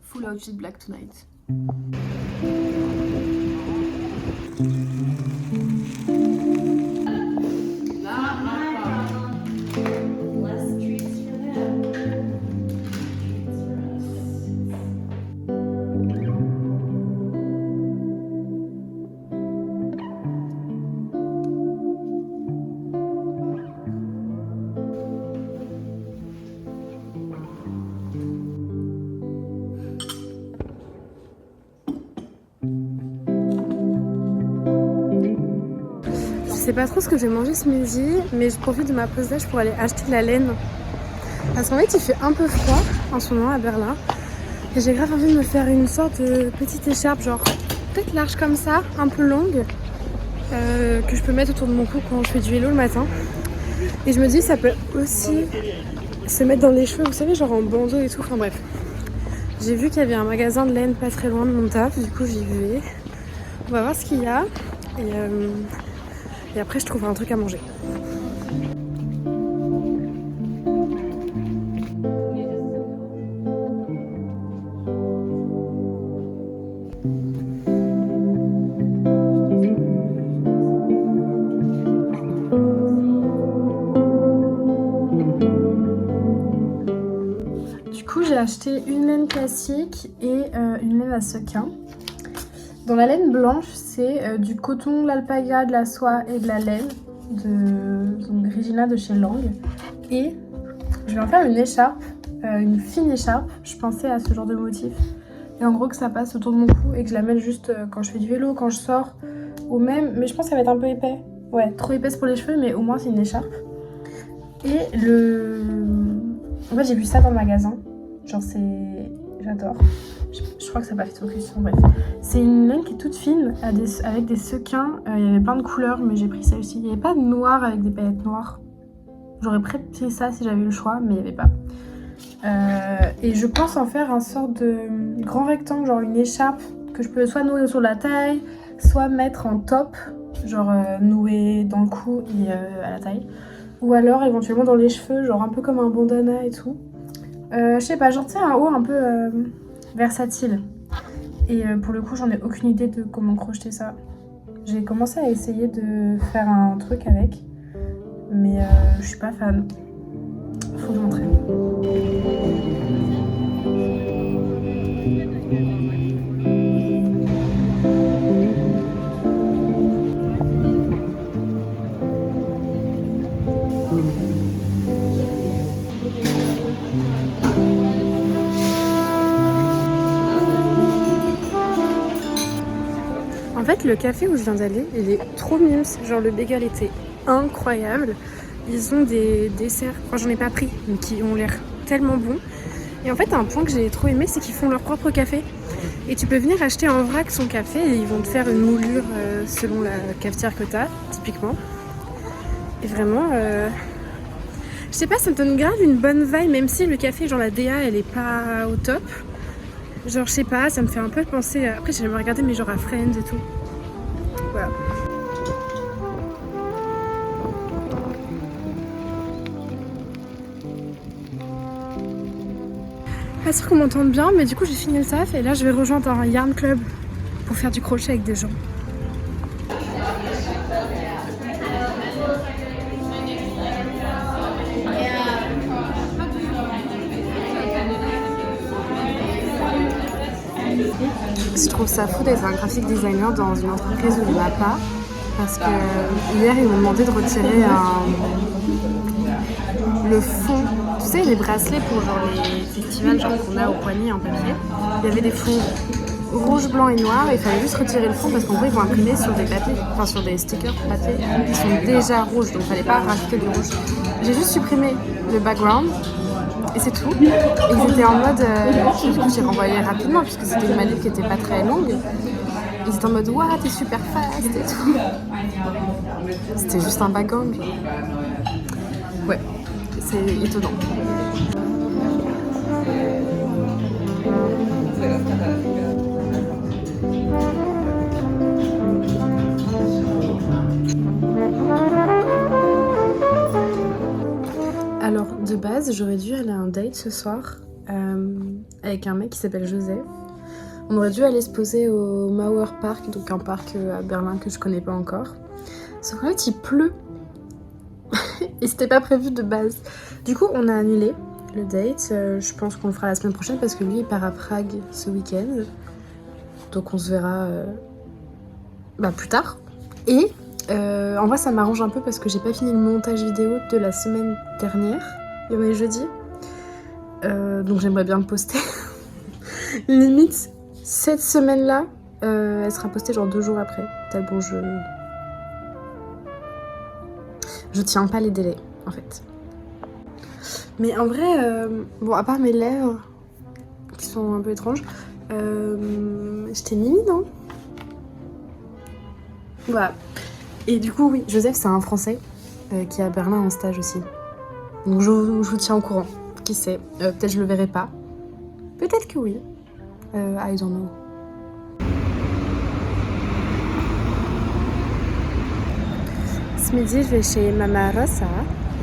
full outfit black tonight. Je sais pas trop ce que je vais manger ce midi, mais je profite de ma pause d'âge pour aller acheter de la laine. Parce qu'en fait, il fait un peu froid en ce moment à Berlin. Et j'ai grave envie de me faire une sorte de petite écharpe, genre peut-être large comme ça, un peu longue, que je peux mettre autour de mon cou quand je fais du vélo le matin. Et je me dis, ça peut aussi se mettre dans les cheveux, vous savez, genre en bandeau et tout. Enfin bref. J'ai vu qu'il y avait un magasin de laine pas très loin de mon taf, du coup j'y vais. On va voir ce qu'il y a. Et après, je trouverai un truc à manger. Du coup, j'ai acheté une laine classique et une laine à sequin. Dans la laine blanche, c'est du coton, de l'alpaga, de la soie et de la laine de Regina de chez Lang. Et je vais en faire une écharpe, une fine écharpe. Je pensais à ce genre de motif. Et en gros que ça passe autour de mon cou et que je la mette juste quand je fais du vélo, quand je sors. Ou même, mais je pense que ça va être un peu épais. Ouais, trop épaisse pour les cheveux, mais au moins c'est une écharpe. Et en fait, j'ai vu ça dans le magasin. Genre c'est... J'adore. Je crois que ça n'a pas fait focus, bref. C'est une laine qui est toute fine, avec des sequins. Il y avait plein de couleurs, mais j'ai pris ça aussi. Il n'y avait pas de noir avec des paillettes noires. J'aurais pris ça si j'avais eu le choix, mais il n'y avait pas. Et je pense en faire un sort de grand rectangle, genre une écharpe que je peux soit nouer autour de la taille, soit mettre en top, genre nouer dans le cou et à la taille. Ou alors éventuellement dans les cheveux, genre un peu comme un bandana et tout. Je sais pas, genre tu sais, un haut un peu versatile. Et pour le coup, j'en ai aucune idée de comment crocheter ça. J'ai commencé à essayer de faire un truc avec, mais je suis pas fan. Faut que je m'entraîne. En fait, le café où je viens d'aller, il est trop mimes. Genre, le bagel était incroyable. Ils ont des desserts, enfin j'en ai pas pris, mais qui ont l'air tellement bons. Et en fait, un point que j'ai trop aimé, c'est qu'ils font leur propre café. Et tu peux venir acheter en vrac son café et ils vont te faire une moulure selon la cafetière que t'as, typiquement. Et vraiment, je sais pas, ça me donne grave une bonne vibe, même si le café, genre la DA, elle est pas au top. Genre, je sais pas, ça me fait un peu penser à... Après, j'ai jamais regardé, mais genre à Friends et tout. Voilà. Pas sûr qu'on m'entende bien, mais du coup, j'ai fini le taf et là, je vais rejoindre un yarn club pour faire du crochet avec des gens. Je trouve ça fou d'être un graphic designer dans une entreprise où il n'y en a pas. Parce que hier, ils m'ont demandé de retirer le fond. Tu sais, les bracelets pour genre les festivals genre qu'on a au poignet en papier. Il y avait des fonds rouge, blanc et noir. Et il fallait juste retirer le fond parce qu'en gros, ils vont imprimer sur des papiers, enfin sur des stickers papier qui sont déjà rouges. Donc il fallait pas rajouter du rouge. J'ai juste supprimé le background. Et c'est tout. Et ils étaient en mode... du coup, j'ai renvoyé rapidement puisque c'était une manip qui était pas très longue. Ils étaient en mode « Waouh, t'es super fast » et tout. C'était juste un background. Ouais, c'est étonnant. Alors, de base, j'aurais dû aller à un date ce soir avec un mec qui s'appelle Joseph. On aurait dû aller se poser au Mauer Park, donc un parc à Berlin que je connais pas encore. Sauf qu'en fait il pleut et c'était pas prévu de base. Du coup on a annulé le date. Je pense qu'on le fera la semaine prochaine parce que lui il part à Prague ce week-end. Donc on se verra plus tard. Et en vrai ça m'arrange un peu parce que j'ai pas fini le montage vidéo de la semaine dernière. Et on est jeudi. Donc j'aimerais bien le poster. Limite cette semaine-là, elle sera postée genre 2 jours après. Tellement je tiens pas les délais en fait. Mais en vrai, bon à part mes lèvres qui sont un peu étranges, j'étais mimi non? Voilà. Et du coup oui, Joseph c'est un Français qui est à Berlin en stage aussi. Donc je vous tiens au courant. Qui sait, peut-être je le verrai pas. Peut-être que oui. I don't know. Ce midi, je vais chez Mama Rosa.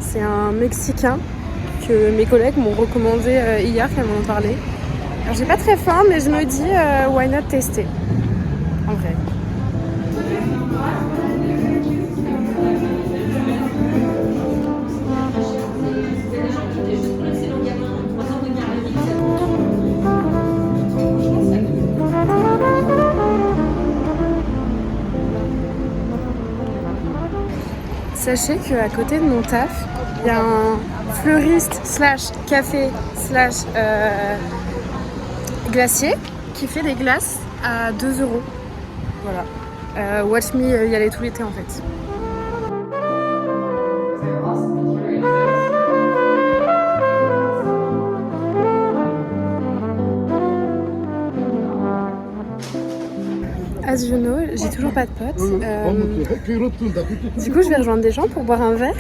C'est un Mexicain que mes collègues m'ont recommandé hier, qu'elles m'en ont parlé. Alors j'ai pas très faim, mais je me dis why not tester. En vrai. Sachez qu'à côté de mon taf, il y a un fleuriste slash café slash glacier qui fait des glaces à 2 €. Voilà. Watch me y aller tout l'été en fait. As you know, j'ai toujours pas de potes. Du coup, je vais rejoindre des gens pour boire un verre.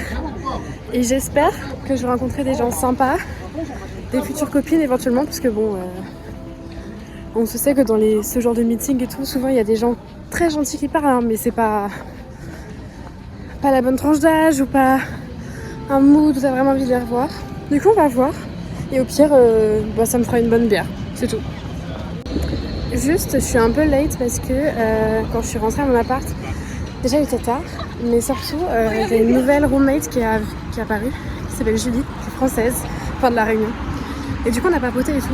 Et j'espère que je vais rencontrer des gens sympas, des futures copines éventuellement, parce que bon, on se sait que dans ce genre de meeting et tout, souvent il y a des gens très gentils qui parlent, hein, mais c'est pas la bonne tranche d'âge ou pas un mood où t'as vraiment envie de les revoir. Du coup, on va voir. Et au pire, ça me fera une bonne bière, c'est tout. Juste, je suis un peu late parce que quand je suis rentrée à mon appart, déjà il était tard, mais surtout il y a une nouvelle roommate qui est apparue, qui s'appelle Julie, qui est française, enfin de la Réunion. Et du coup on a papoté et tout.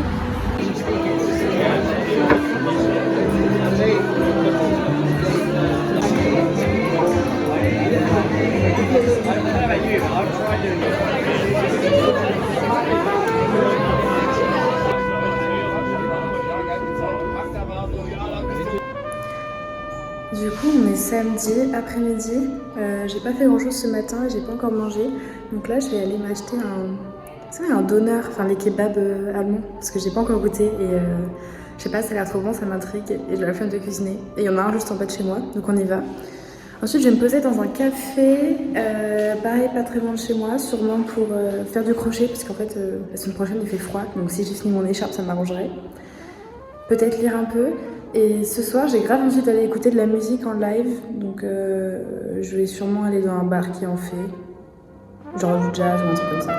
Du coup, on est samedi après-midi. J'ai pas fait grand chose ce matin et j'ai pas encore mangé. Donc là, je vais aller m'acheter un doner, enfin les kebabs allemands, parce que j'ai pas encore goûté et je sais pas, ça a l'air trop bon, ça m'intrigue et j'ai la flemme de cuisiner. Et il y en a un juste en bas de chez moi, donc on y va. Ensuite, je vais me poser dans un café, pareil, pas très loin de chez moi, sûrement pour faire du crochet, parce qu'en fait, la semaine prochaine, il fait froid, donc si j'ai fini mon écharpe, ça m'arrangerait. Peut-être lire un peu. Et ce soir, j'ai grave envie d'aller écouter de la musique en live, donc je vais sûrement aller dans un bar qui en fait, genre du jazz ou un truc comme ça.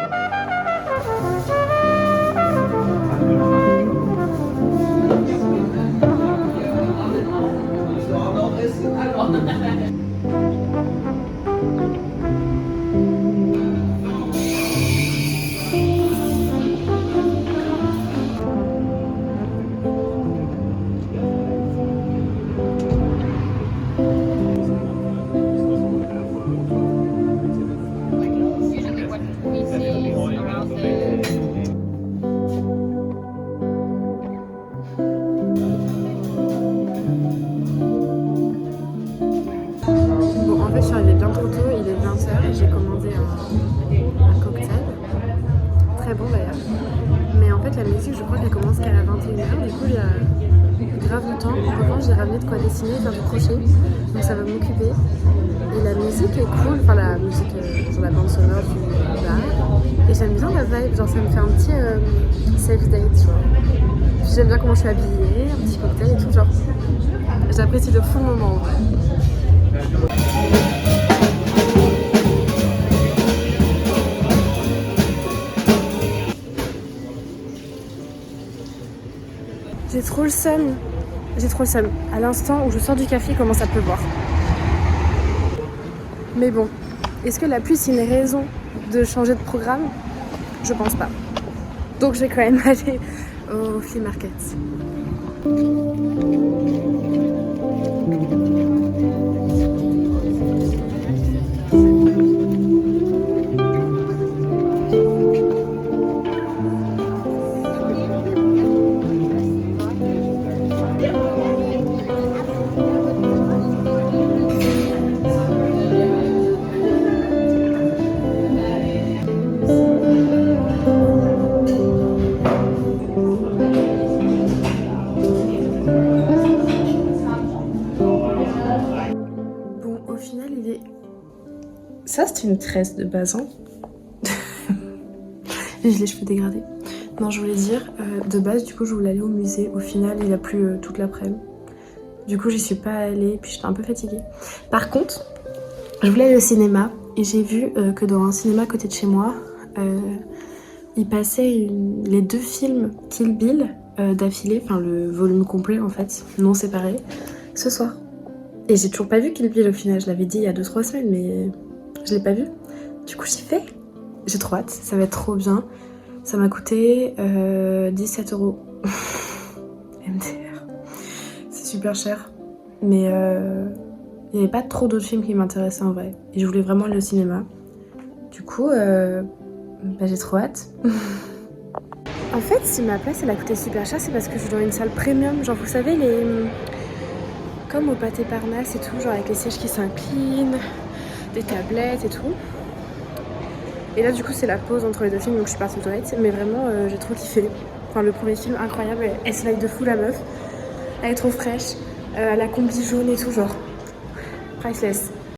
Je suis arrivée bien trop tôt, il est 20h et j'ai commandé un cocktail, très bon d'ailleurs. Mais en fait la musique je crois qu'elle commence qu'à la 21h, du coup il y a grave longtemps. En revanche j'ai ramené de quoi dessiner, faire du crochet, donc ça va m'occuper. Et la musique est cool, enfin la musique sur la bande sonore du bar. Et j'aime bien la vibe, genre ça me fait un petit safe date, tu vois. Puis j'aime bien comment je suis habillée, un petit cocktail et tout, genre j'apprécie de fou le moment en vrai. J'ai trop le seum. J'ai trop le seum. À l'instant où je sors du café, il commence à pleuvoir. Mais bon, est-ce que la pluie c'est une raison de changer de programme? Je pense pas. Donc je vais quand même aller au flea market. Ça, c'est une tresse de base, hein. J'ai les cheveux dégradés. Non, je voulais dire, de base, du coup, je voulais aller au musée. Au final, il a plu toute l'après-midi. Du coup, j'y suis pas allée, puis j'étais un peu fatiguée. Par contre, je voulais aller au cinéma, et j'ai vu que dans un cinéma à côté de chez moi, il passait les 2 films Kill Bill d'affilée, enfin le volume complet en fait, non séparé, ce soir. Et j'ai toujours pas vu Kill Bill au final, je l'avais dit il y a 2-3 semaines, mais je l'ai pas vu. Du coup j'y vais. J'ai trop hâte, ça va être trop bien. Ça m'a coûté 17 €. MDR. C'est super cher. Mais il n'y avait pas trop d'autres films qui m'intéressaient en vrai. Et je voulais vraiment aller au cinéma. Du coup, j'ai trop hâte. En fait, si ma place elle a coûté super cher, c'est parce que je suis dans une salle premium. Genre, vous savez, comme au Pâté Parnasse et tout, genre avec les sièges qui s'inclinent, des tablettes et tout. Et là, du coup, c'est la pause entre les 2 films, donc je suis partie aux toilettes. Mais vraiment, j'ai trop kiffé. Enfin, le premier film, incroyable. Elle se de fou, la meuf. Elle est trop fraîche. Elle a combi jaune et tout, genre. Priceless.